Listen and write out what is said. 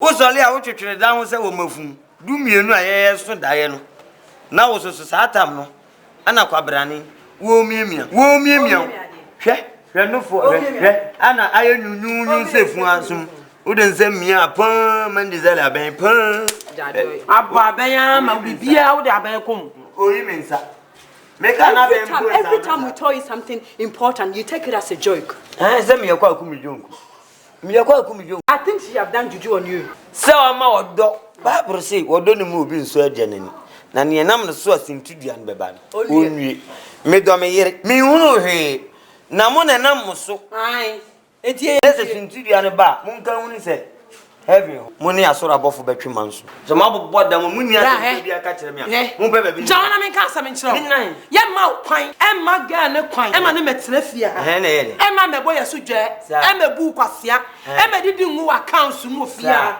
Uzole a wotwetwere dan ho se wo mafum. Du mienu a ye so dae no. Na wo so saatam no. Ana kwabrane. Wo miemia. Hwe no fo hwe. Ana aye nyunyunyu sefu asum. Wouldn't send me a pun, man, desire a bang pun. Abba, my bibia, would have been come. Oh, you mean, sir? Every time we tell you something important, you take it as a joke. Send me a quite I think she have done juju on you. So I'm our dog. Bible say, what don't move in so genuine. Nanny and I'm the source in Tidian Beban. Only me do me who he. Namon and I'm so. Aye. It is a Tidian bar. Munka only say. Heavy money I saw above for between months. So, my boy, the money I catch me. John, I mean, can't in show. Yet, my pine, and my girl, no pine, and my name is Sylvia, and my boy, a sujet, and the book was here, and I didn't move accounts to move here.